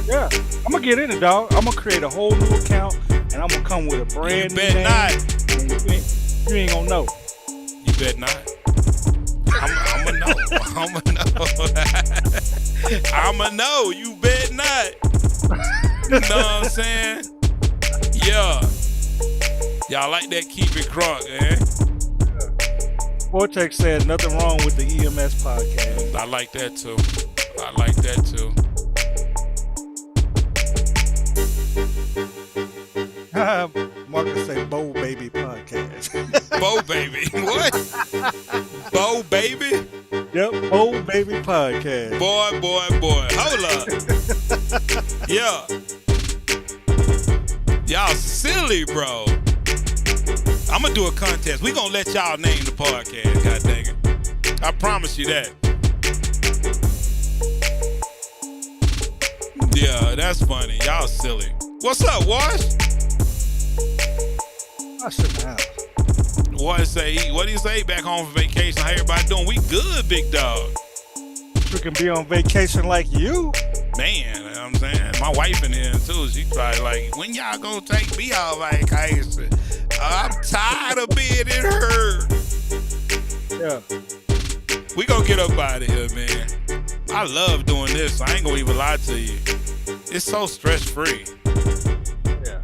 Yeah, I'm gonna get in it, dog. I'm gonna create a whole new account, and I'm gonna come with a brand new name. You bet not. You ain't gonna know. You bet not. I'm gonna know. I'm gonna know. I'm gonna know. You bet not. You know what I'm saying? Yeah. Y'all like that Keep It Krunk, man. Vortex said nothing wrong with the EMS podcast. I like that too. I like that too. Marcus say Bo Baby podcast. Bo Baby. What? Bo Baby? Yep, Bo Baby podcast. Boy. Hold up. Yeah. Y'all silly, bro. I'm gonna do a contest. We gonna let y'all name the podcast, god dang it. I promise you that. Yeah, that's funny. Y'all silly. What's up, Wash? I shouldn't have. What do you say? Back home from vacation. How everybody doing? We good, big dog. We can be on vacation like you. Man, you know what I'm saying? My wife in here too. She probably like, when y'all gonna take me on vacation? I'm tired of being in her. Yeah. We gonna get up out of here, man. I love doing this. I ain't gonna even lie to you. It's so stress-free. Yeah.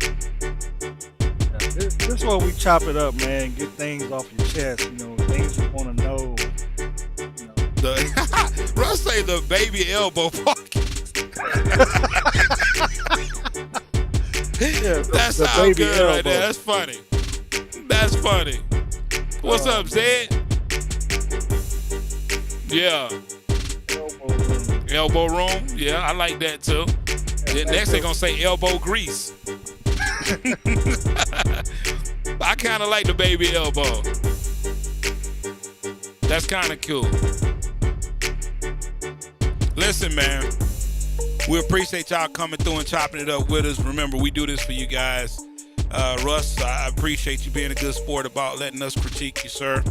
This is where we chop it up, man. Get things off your chest, things you want to know. Russ say the Baby Elbow podcast. Yeah, that's how good elbow. Right there. That's funny. That's funny. What's up, Zed? Yeah. Elbow room. Yeah, I like that too. Next they're gonna say elbow grease. I kind of like the Baby Elbow. That's kind of cool. Listen, man. We appreciate y'all coming through and chopping it up with us. Remember, we do this for you guys. Russ, I appreciate you being a good sport about letting us critique you, sir.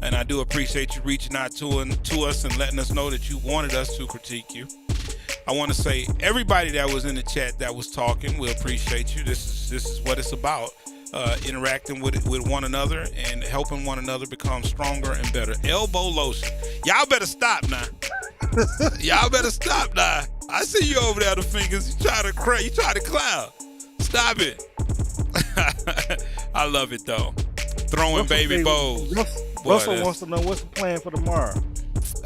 And I do appreciate you reaching out to us and letting us know that you wanted us to critique you. I want to say, everybody that was in the chat that was talking, we appreciate you. This is what it's about. Interacting with one another and helping one another become stronger and better. Elbow lotion. Y'all better stop now. Y'all better stop now. I see you over there, the fingers. You try to clown. Stop it. I love it though. Throwing baby bowls. Russell wants to know what's the plan for tomorrow.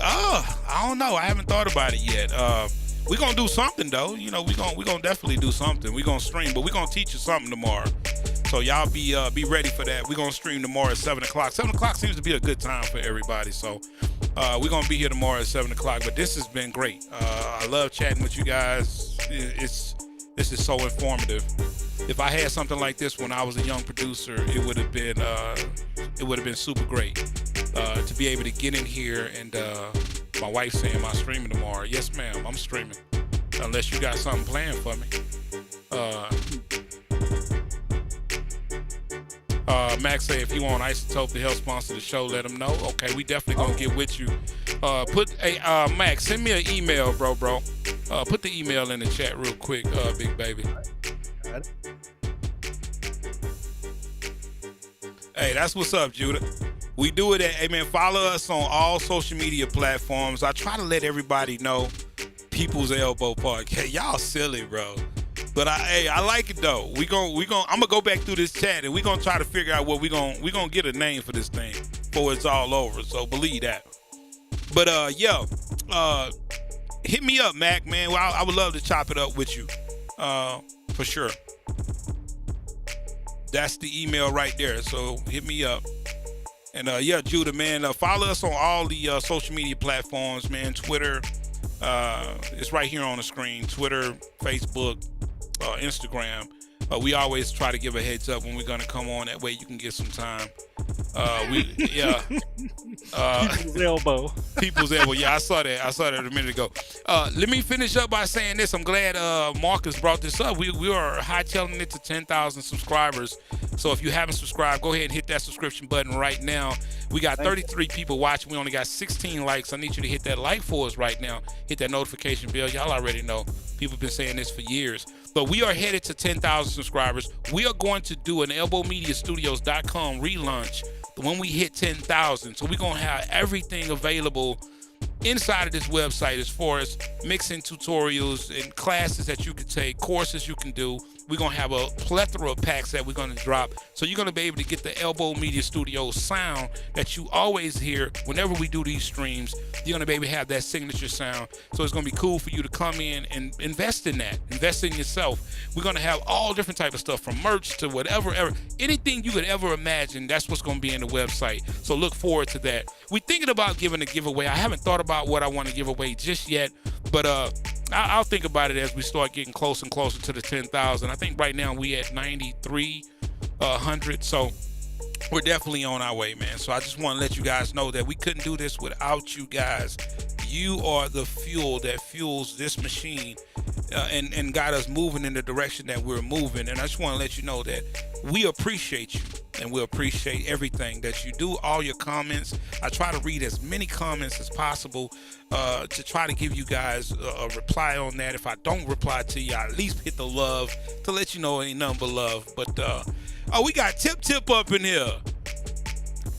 I don't know. I haven't thought about it yet. We're gonna do something though. We're gonna definitely do something. We're gonna stream, but we're gonna teach you something tomorrow. So y'all be ready for that. We're gonna stream tomorrow at 7 o'clock. 7 o'clock seems to be a good time for everybody. So we're gonna be here tomorrow at 7 o'clock. But this has been great. I love chatting with you guys. This is so informative. If I had something like this when I was a young producer, it would have been super great to be able to get in here and my wife saying, "Am I streaming tomorrow?" Yes, ma'am, I'm streaming. Unless you got something planned for me. Max say if you want Isotope to help sponsor the show, let them know. Okay, we definitely gonna get with you. Max, send me an email, bro. Put the email in the chat real quick, Big Baby. Hey, that's what's up, Judah. We do it at, hey man, follow us on all social media platforms. I try to let everybody know People's Elbow Podcast. Y'all silly, bro. But I like it though. I'm gonna go back through this chat and we gonna try to figure out what we gonna get a name for this thing before it's all over. So believe that. But hit me up, Mac, man. Well, I would love to chop it up with you, for sure. That's the email right there. So hit me up. And Judah, man, follow us on all the social media platforms, man. Twitter, it's right here on the screen. Twitter, Facebook, Instagram. We always try to give a heads up when we're gonna come on. That way you can get some time. People's Elbow. People's Elbow. Yeah, I saw that a minute ago. Let me finish up by saying this. I'm glad Marcus brought this up. We are hightailing it to 10,000 subscribers. So if you haven't subscribed, go ahead and hit that subscription button right now. We got 33 people watching. We only got 16 likes. I need you to hit that like for us right now. Hit that notification bell. Y'all already know. People have been saying this for years. But we are headed to 10,000 subscribers. We are going to do an elbowmediastudios.com relaunch when we hit 10,000. So we're going to have everything available inside of this website as far as mixing tutorials and classes that you can take, courses you can do. We're going to have a plethora of packs that we're going to drop. So you're going to be able to get the Elbow Media Studios sound that you always hear whenever we do these streams. You're going to be able to have that signature sound. So it's going to be cool for you to come in and invest in that. Invest in yourself. We're going to have all different type of stuff from merch to whatever, anything you could ever imagine. That's what's going to be in the website. So look forward to that. We're thinking about giving a giveaway. I haven't thought about what I want to give away just yet, but I'll think about it as we start getting closer and closer to the 10,000. I think right now we at 9,300. So we're definitely on our way, man. So I just want to let you guys know that we couldn't do this without you guys. You are the fuel that fuels this machine and got us moving in the direction that we're moving. And I just want to let you know that we appreciate you and we appreciate everything that you do, all your comments. I try to read as many comments as possible to try to give you guys a reply on that. If I don't reply to you, I at least hit the love to let you know ain't nothing but love. But we got Tip up in here.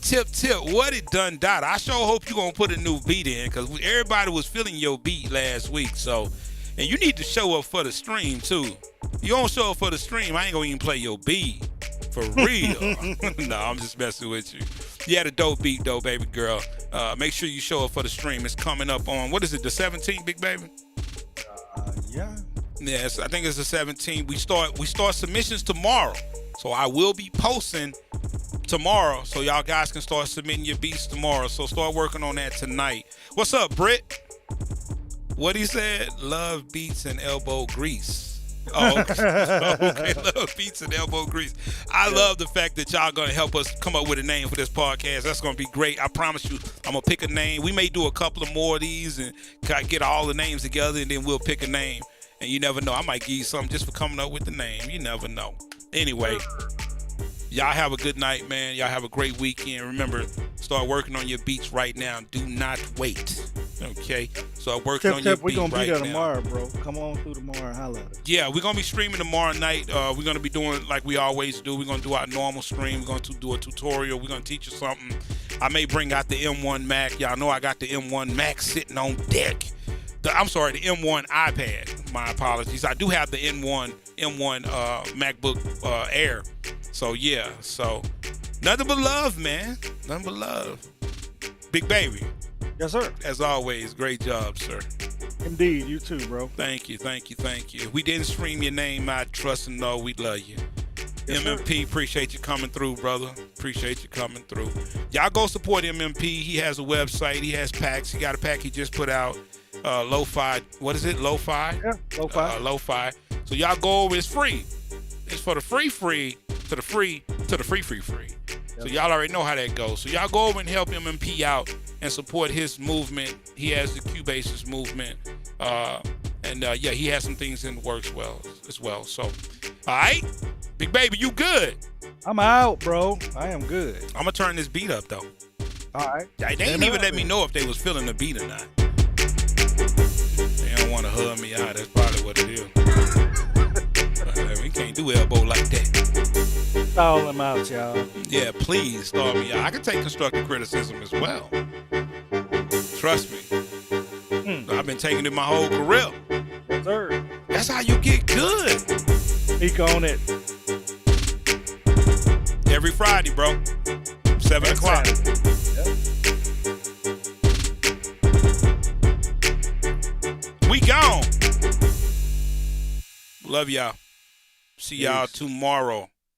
Tip, what it done, Dot? I sure hope you gonna put a new beat in, because everybody was feeling your beat last week. So, and you need to show up for the stream too. You don't show up for the stream, I ain't gonna even play your beat. For real. No, I'm just messing with you. You had a dope beat though, baby girl. Make sure you show up for the stream. It's coming up on, what is it, the 17th, big baby? Yeah. Yes, I think it's the 17th. We start submissions tomorrow. So I will be posting tomorrow, so y'all guys can start submitting your beats tomorrow. So start working on that tonight. What's up, Britt? What he said? Love beats and elbow grease. Oh, okay. Love beats and elbow grease. I love the fact that y'all gonna help us come up with a name for this podcast. That's gonna be great. I promise you, I'm gonna pick a name. We may do a couple of more of these and get all the names together, and then we'll pick a name. And you never know, I might give you something just for coming up with the name. You never know. Anyway, y'all have a good night, man. Y'all have a great weekend. Remember, start working on your beats right now. Do not wait. Okay? Start working on your beats right now. We're going to be there tomorrow, bro. Come on through tomorrow and holla at us. Yeah, we're going to be streaming tomorrow night. We're going to be doing like we always do. We're going to do our normal stream. We're going to do a tutorial. We're going to teach you something. I may bring out the M1 Mac. Y'all know I got the M1 Mac sitting on deck. The M1 iPad. My apologies. I do have the M1 MacBook Air. So yeah. So nothing but love, man. Nothing but love. Big baby. Yes, sir. As always, great job, sir. Indeed, you too, bro. Thank you. If we didn't stream your name, I trust and know we love you. Yes, MMP, sir. Appreciate you coming through, brother. Appreciate you coming through. Y'all go support MMP. He has a website. He has packs. He got a pack he just put out. Lo-fi. What is it? Lo-fi? Yeah, lo-fi. Lo-fi. So y'all go over. It's free. It's for the free to the free. Yep. So y'all already know how that goes. So y'all go over and help MMP out and support his movement. He has the Cubasis movement. He has some things in the works as well. So, all right. Big baby, you good? I'm out, bro. I am good. I'm going to turn this beat up, though. All right. They didn't even let me know if they was feeling the beat or not. They don't want to hug me out. That's probably what it is. We can't do elbow like that. stall him out, y'all. Yeah, please stall me out. I can take constructive criticism as well. Trust me. I've been taking it my whole career. Yes, sir. That's how you get good. Speak on it. Every Friday, bro. 7 o'clock. Yep. We gone. Love y'all. See y'all tomorrow.